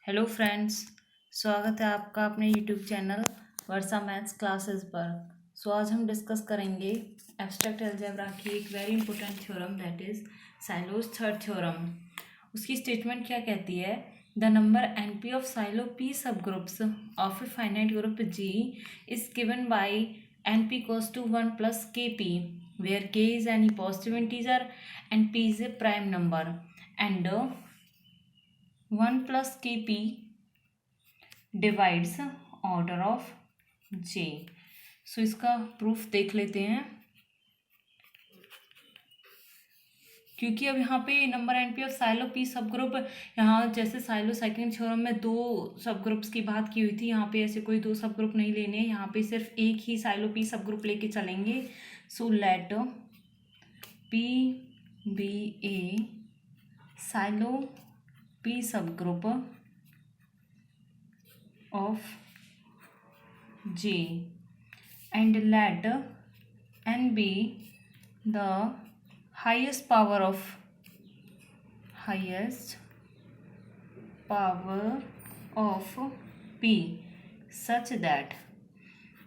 Hello friends, स्वागत है आपका अपने YouTube channel Varsha maths classes पर। आज हम डिस्कस करेंगे एब्स्ट्रैक्ट अलजेब्रा की एक very important theorem that is Sylow's third theorem. उसकी स्टेटमेंट क्या कहती है? The number NP of Sylow P subgroups of a finite group G is given by NP equals to 1 plus K P where K is any positive integer and P is a prime number and 1 plus kp divides order of j। सो इसका proof देख लेते हैं। क्योंकि अब यहाँ पे number NP of Sylow P सब group, यहाँ जैसे साइलो सेकेंड थ्योरम में दो सब ग्रुप्स की बात की हुई थी, यहाँ पे ऐसे कोई दो सब ग्रुप नहीं लेने, यहाँ पे सिर्फ एक ही साइलो पी सब ग्रुप लेके चलेंगे। सो लेट पी बी ए साइलो पी सब group of J and let n be the highest power of P such that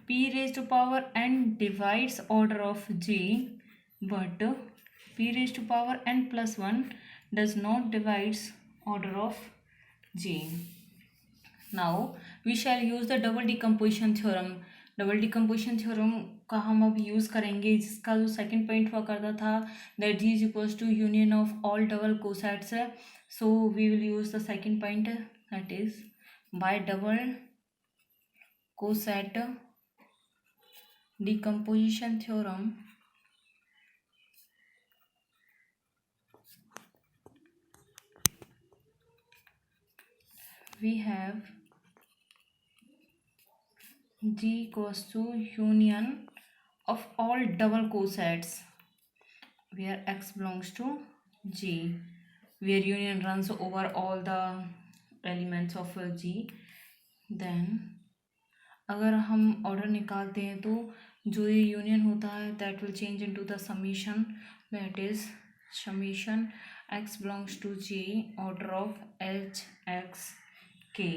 P raised to power n divides order of J but P raised to power n plus 1 does not divides order of J। Now we shall use the double decomposition theorem. Double decomposition theorem का हम अब use करेंगे, जिसका जो second point हुआ करता था that G is equals to union of all double cosets है। So we will use the second point that is by double coset decomposition theorem we have G equals to union of all double cosets where x belongs to G, where union runs over all the elements of G। then अगर हम order निकालते हैं तो जो ये union होता है that will change into the summation that is summation x belongs to G order of H x के।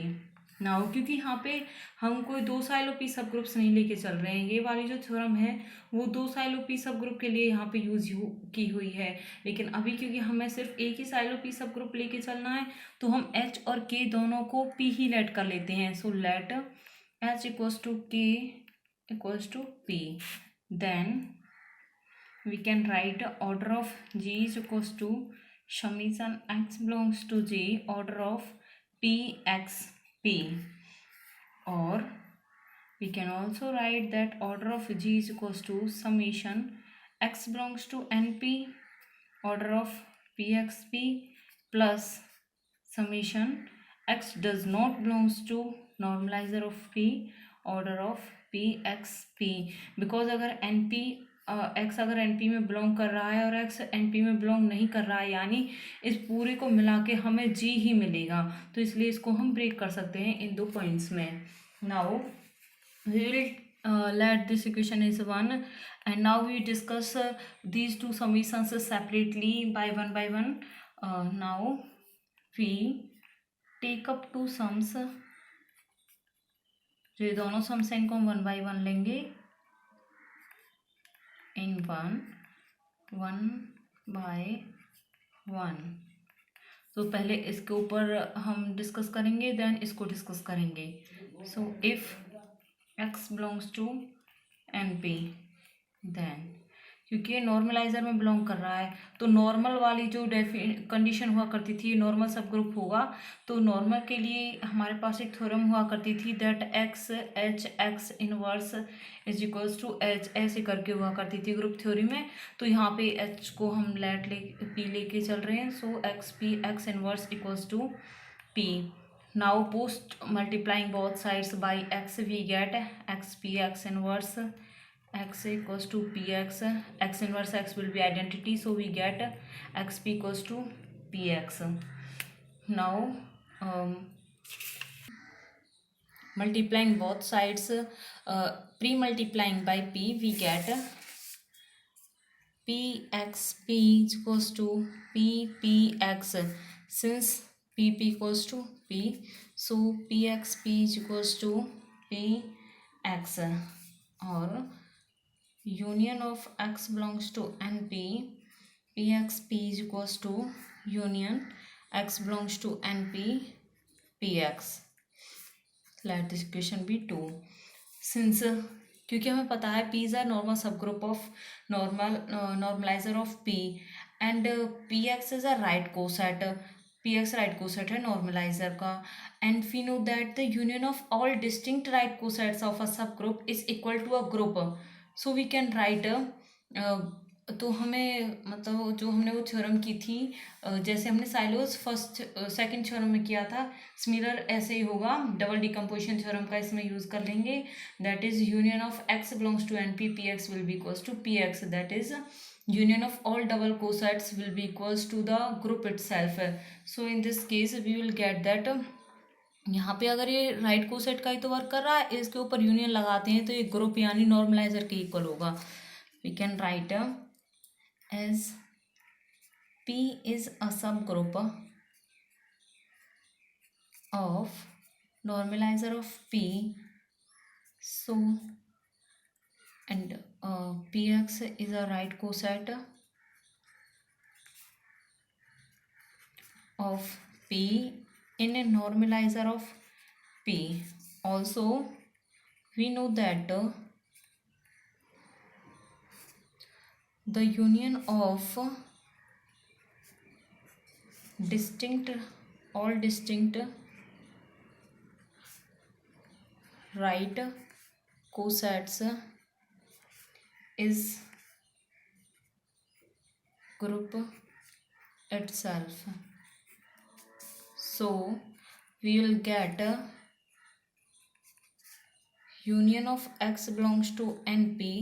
नाउ क्योंकि यहाँ पे हम कोई दो साइलो पी सब ग्रुप्स नहीं लेके चल रहे हैं, ये वाली जो थ्योरम है वो दो साइलो पी सब ग्रुप के लिए यहाँ पे यूज की हुई है, लेकिन अभी क्योंकि हमें सिर्फ एक ही साइलो पी सब ग्रुप लेके चलना है तो हम एच और के दोनों को पी ही लेट कर लेते हैं। So let H equals to K equals to P, then we can write order of G is equals to summation x belongs to G order of P X P, or we can also write that order of G is equals to summation x belongs to NP order of PXP plus summation x does not belongs to normalizer of P order of PXP, because अगर NP x अगर NP में belong कर रहा है और x NP में belong नहीं कर रहा है, यानी इस पूरे को मिला के हमें जी ही मिलेगा, तो इसलिए इसको हम ब्रेक कर सकते हैं इन दो पॉइंट्स में। Now we will let this equation is 1 and now we discuss these two summations separately by one. Now we take up two sums, जो ये दोनों सम्स हैं इनको हम 1 by 1 लेंगे in 1 by 1। तो पहले इसके ऊपर हम डिस्कस करेंगे, देन इसको डिस्कस करेंगे। So if x belongs to NP, then क्योंकि ये नॉर्मलाइजर में बिलोंग कर रहा है तो नॉर्मल वाली जो कंडीशन हुआ करती थी नॉर्मल सब ग्रुप होगा, तो नॉर्मल के लिए हमारे पास एक थ्योरम हुआ करती थी that x h x inverse is equals to h, ऐसे करके हुआ करती थी ग्रुप थ्योरी में। तो यहाँ पे एच को हम लेट पी लेके चल रहे हैं, so X P x inverse equals to P. Now post multiplying both sides by X we get X P x inverse x equals to px, x inverse x will be identity, so we get xp equals to px। now multiplying both sides, pre-multiplying by p we get pxp equals to ppx, since P equals to P. So P is equals to Px, or union of x belongs to NP. P is equals to union x belongs to NP Px. Let this equation be 2. Since क्योंकि हमें पता है P is a normal subgroup of normalizer of P, and Px is a right coset. Px right coset है normalizer का, and we know that the union of all distinct right cosets of a subgroup is equal to a group. So we can write तो हमें मतलब जो हमने वो theorem की थी, जैसे हमने साइलोज फर्स्ट सेकंड थ्योरम में किया था, स्मिलर ऐसे ही होगा, डबल डिकम्पोजिशन थ्योरम का इसमें यूज कर लेंगे. That is union of x belongs to N p, p x will be equals to p x. That is union of all double cosets will be equals to the group itself. So in this case we will get that यहाँ पे अगर ये right coset का ही तो work कर रहा है, इसके ऊपर यूनियन लगाते हैं तो ये ग्रुप यानी नॉर्मलाइजर के इक्वल होगा. We can write as P is a subgroup of normalizer of P. So and Px is a right coset of P in a normalizer of P. Also we know that the union of all distinct right cosets is group itself. So we will get union of x belongs to NP,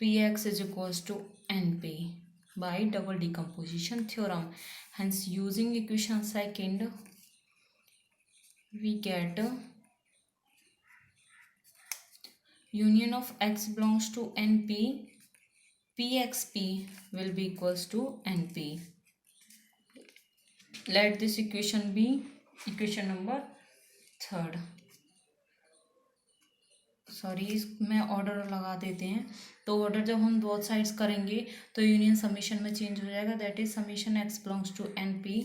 Px is equals to NP by double decomposition theorem. Hence using equation second we get union of x belongs to NP, Pxp will be equals to NP. Let this equation be equation number 3rd. Sorry, इसमें order लगा देते हैं. तो order जब हम both sides करेंगे तो union summation में चेंज हो जाएगा. That is summation x belongs to N p,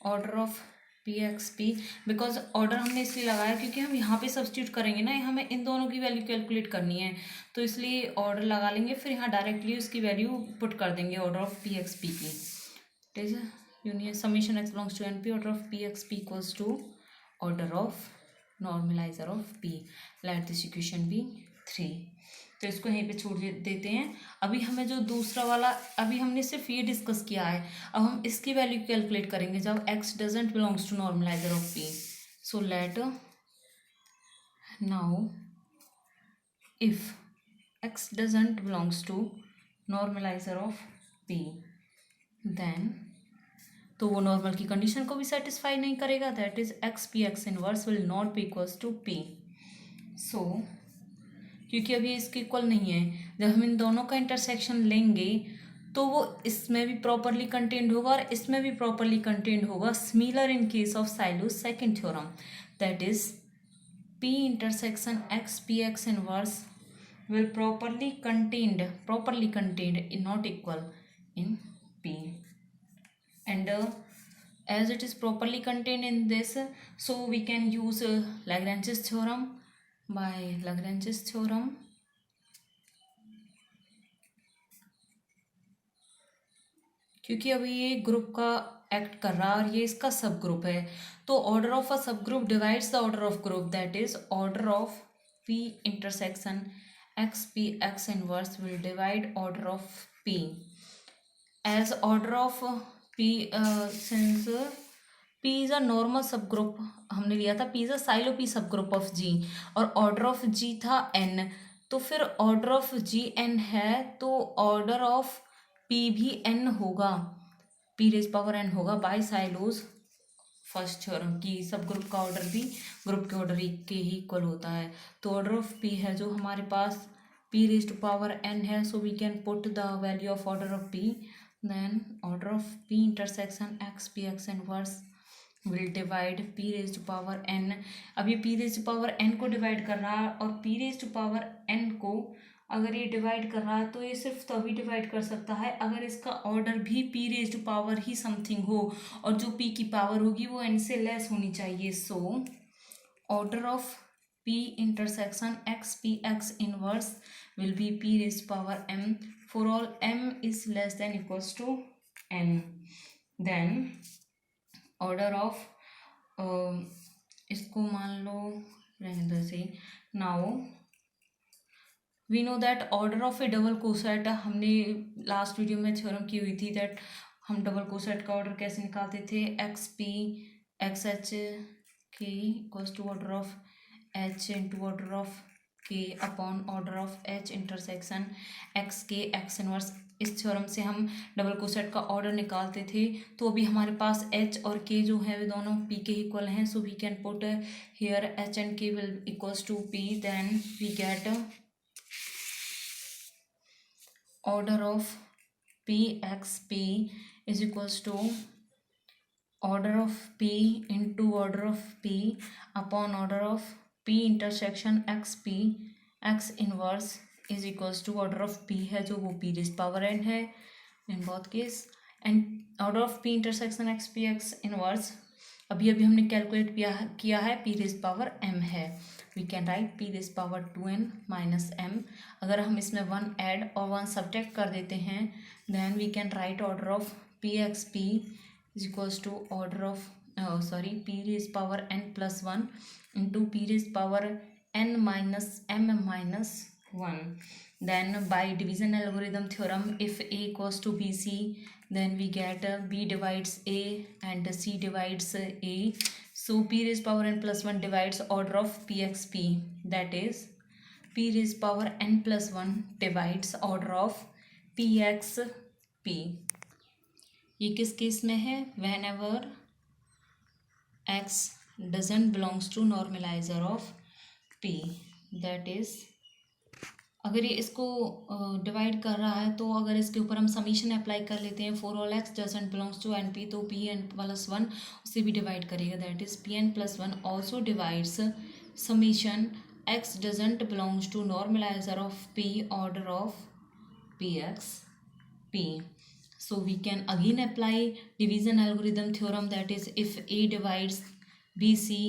order of P x p. Because order हमने इसलिए लगाया क्योंकि हम यहाँ पे सब्स्टिट्यूट करेंगे ना, हमें इन दोनों की वैल्यू कैलकुलेट करनी है, तो इसलिए ऑर्डर लगा लेंगे, फिर यहाँ डायरेक्टली उसकी वैल्यू पुट कर देंगे order of P x p की. ठीक है, union summation x belongs to N p, order of P x p equals to order of normaliser of P. Let this equation be 3. तो इसको यहीं पे छोड़ देते हैं. अभी हमें जो दूसरा वाला, अभी हमने सिर्फ ये डिस्कस किया है, अब हम इसकी वैल्यू कैलकुलेट करेंगे जब x doesn't belongs to normaliser of P. So let now if x doesn't belongs to normaliser of P, then तो वो नॉर्मल की कंडीशन को भी सेटिस्फाई नहीं करेगा. That is X P x inverse will not be equals to P. So क्योंकि अभी इसके इक्वल नहीं है, जब हम इन दोनों का इंटरसेक्शन लेंगे तो वो इसमें भी प्रॉपरली कंटेन्ड होगा और इसमें भी प्रॉपरली कंटेन्ड होगा. Similar in case of silos second theorem. That is P intersection x P x inverse will properly contained in not equal in P. And as it is properly contained in this, so we can use Lagrange's theorem. By Lagrange's theorem, क्योंकि अभी ये group का act कर रहा है और ये इसका सब ग्रुप है, तो order of a subgroup divides the order of group. That is order of P intersection x P x inverse will divide order of P. As order of P, since P is a normal subgroup हमने लिया था, P is a silo P subgroup of G और order of G था N, तो फिर order of G N है तो order of P भी N होगा, P रेज पावर N होगा बाय साइलोज फर्स्ट थ्योरम की सब ग्रुप का ऑर्डर भी ग्रुप के ऑर्डर के ही इक्वल होता है. तो ऑर्डर ऑफ P है जो हमारे पास P raise to power N है, so we can put the value of order of P. Then order of P intersection x p x inverse will divide p raise to power n। अब ये p raise to power n को डिवाइड कर रहा है, और p raise to power n को अगर ये डिवाइड कर रहा है तो ये सिर्फ तभी डिवाइड कर सकता है अगर इसका ऑर्डर भी p रेज टू पावर ही समथिंग हो, और जो p की पावर होगी वो n से लेस होनी चाहिए। So order of p intersection x p x inverse will be p raised to power m for all m is less than equals to n। then order of इसको मान लो रहने दो से। Now we know that order of a double coset, हमने last video में theorem की हुई थी दैट हम डबल कोसेट का ऑर्डर कैसे निकालते थे, X P X H K equals to order of H into order of K upon order of H intersection X K X inverse. इस थ्योरम से हम डबल कोसेट का ऑर्डर निकालते थे। तो अभी हमारे पास एच और के जो है वे दोनों पी के इक्वल हैं, so we can put here H and K will equals to P. Then we get order of pxp is equals to order of p into order of p upon order of p intersection xp x inverse is equals to order of p है जो वो p raised power n है in both case, and order of p intersection xp x inverse अभी अभी हमने calculate किया है p raised power m है। We can write p raised power 2n minus m। अगर हम इसमें 1 ऐड और 1 सब्ट्रैक्ट कर देते हैं then we can write order of p x p is equals to order of p raised power n plus 1 into p raised power n minus m minus 1। then by division algorithm theorem, if a equals to bc then we get b divides a and c divides a, so p raised power n plus 1 divides order of pxp, that is p raised power n plus 1 divides order of pxp। ये किस case में है, whenever x doesn't belongs to normalizer of p, that is अगर ये इसको divide कर रहा है तो अगर इसके ऊपर हम समीशन अप्लाई कर लेते हैं for all x doesn't belongs to N P, तो पी एन प्लस 1 उससे भी डिवाइड करेगा, that is P N plus 1 also divides summation x doesn't belongs to normaliser of P order of P x P. So we can again apply division algorithm theorem, that is if a divides bc,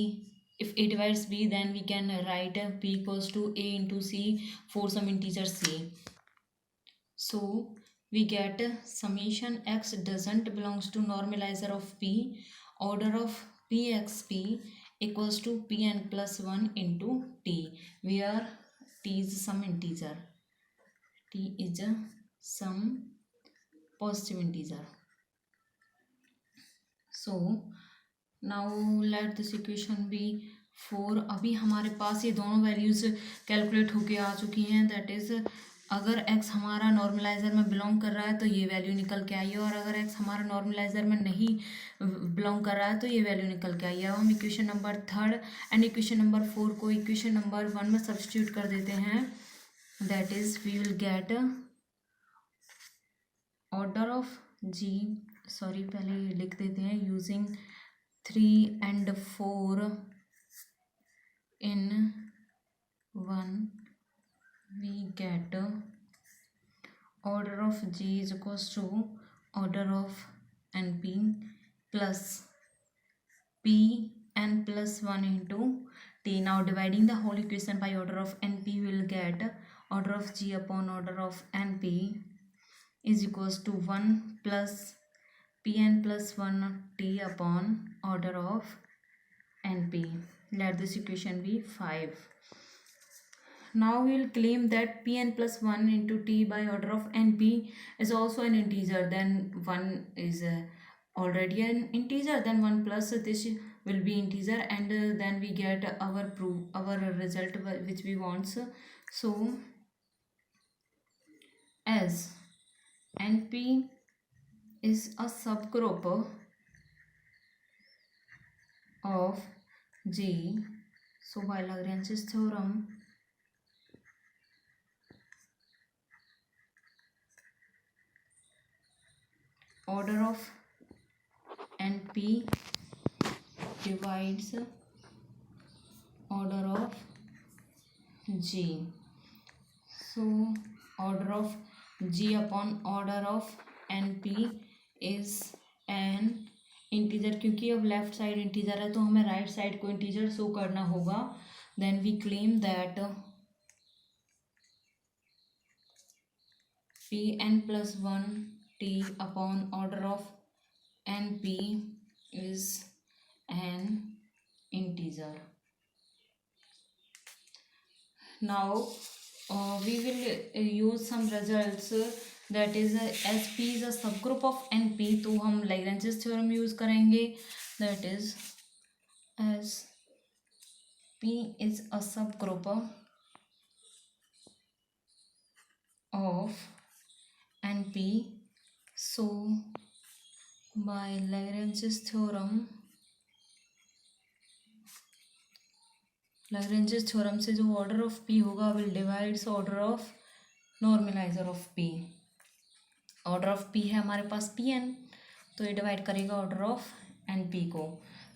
if a divides b then we can write p equals to a into c for some integer c। so we get summation x doesn't belongs to normalizer of p order of pxp equals to pn plus 1 into t, where t is some integer, t is some positive integer। so now let this equation be 4। अभी हमारे पास ये दोनों values calculate होके आ चुकी हैं, that is अगर x हमारा normaliser में बिलोंग कर रहा है तो ये वैल्यू निकल के आई है, और अगर x हमारा नॉर्मलाइजर में नहीं बिलोंग कर रहा है तो ये वैल्यू निकल के आई है। हम equation number 3 and equation number 4 को इक्वेशन नंबर 1 में सब्स्टिट्यूट कर देते हैं, that is we will get order of G, sorry पहले लिख देते हैं, using 3 and 4 in 1 we get order of g is equals to order of np plus p n plus 1 into t। now dividing the whole equation by order of np we will get order of g upon order of np is equals to 1 plus pn plus 1 t upon order of np। let this equation be 5। now we will claim that pn plus 1 into t by order of np is also an integer, then 1 is already an integer, then 1 plus this will be integer, and then we get our result which we want। so as np is a subgroup of G, so by Lagrange's theorem order of np divides order of G. So order of G upon order of NP is an integer. क्योंकि अब left side integer है तो हमें right side को integer show करना होगा. Then we claim that Pn plus 1 T upon order of Np is an integer. Now we will use some results, that is as P is a subgroup of Np तो हम Lagrange's theorem use करेंगे. that is as P is a subgroup of Np, so by Lagrange's theorem से जो order of P होगा will divides order of normaliser of P. Order of P है हमारे पास Pn, तो ये डिवाइड करेगा ऑर्डर ऑफ Np को.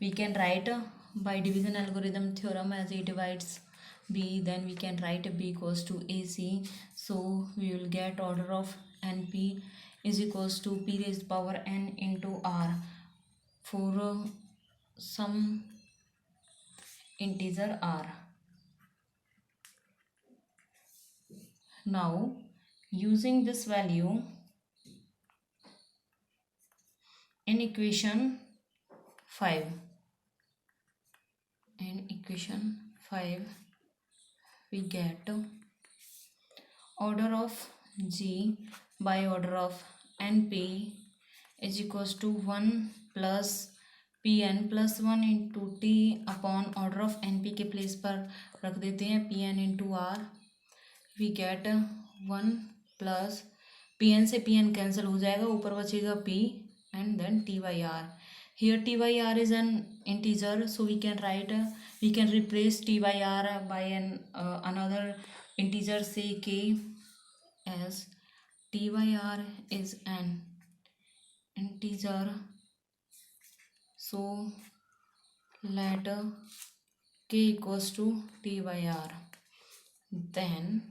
We can write by division algorithm theorem as a divides B, then we can write B equals to AC. So we will get order of NP is equals to P raised power N into R for some integer R. Now using this value in equation 5, we get order of G by order of NP is equals to 1 plus Pn plus 1 into T upon order of NP के place पर रख देते हैं Pn into R. we get 1 plus Pn से Pn cancel हो जाएगा, ऊपर बचेगा P and then T by R. Here T by R is an integer, so we can replace T by R by another integer, say K, as T by R is an integer, so let K equals to T by R. Then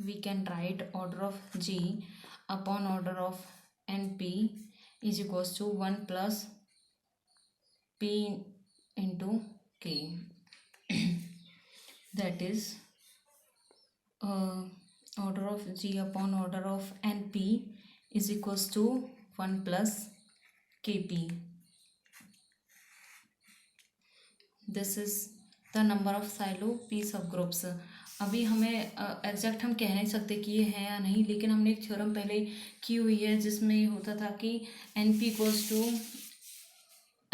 we can write order of G upon order of NP is equals to 1 plus P into K. That is order of G upon order of NP is equals to 1 plus Kp. This is the number of silo P subgroups. अभी हमें exact हम कह नहीं सकते कि ये है या नहीं, लेकिन हमने एक थ्योरम पहले की हुई है जिसमें ये होता था कि NP equals to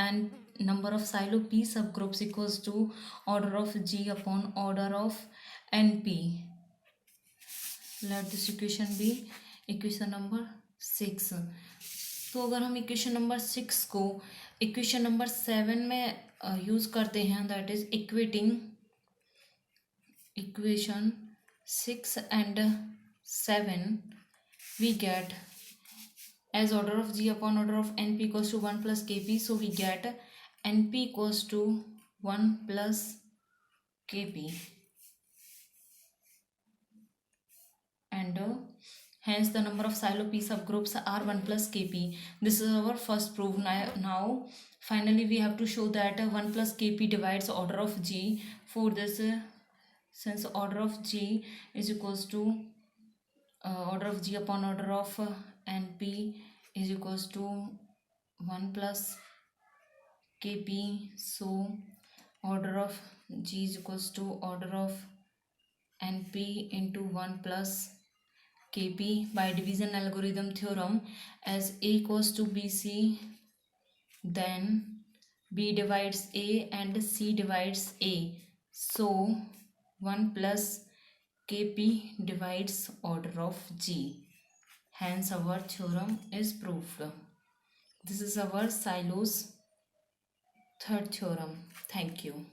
N number of silo P subgroups equals to order of G upon order of NP. Let this equation be equation number 6. तो अगर हम इक्वेशन नंबर 6 को इक्वेशन नंबर 7 में यूज करते हैं, that is equating equation 6 and 7, we get as order of G upon order of NP equals to 1 plus Kp, so we get NP equals to 1 plus Kp, and hence the number of silo P subgroups are 1 plus Kp. This is our first proof. Now finally we have to show that 1 plus Kp divides order of G. For this, since order of G is equals to order of G upon order of NP is equals to 1 plus Kp, so order of G is equals to order of NP into 1 plus Kp by division algorithm theorem. As A equals to BC, then B divides A and C divides A, so 1 plus Kp divides order of G. Hence our theorem is proved. This is our Silo's third theorem. Thank you.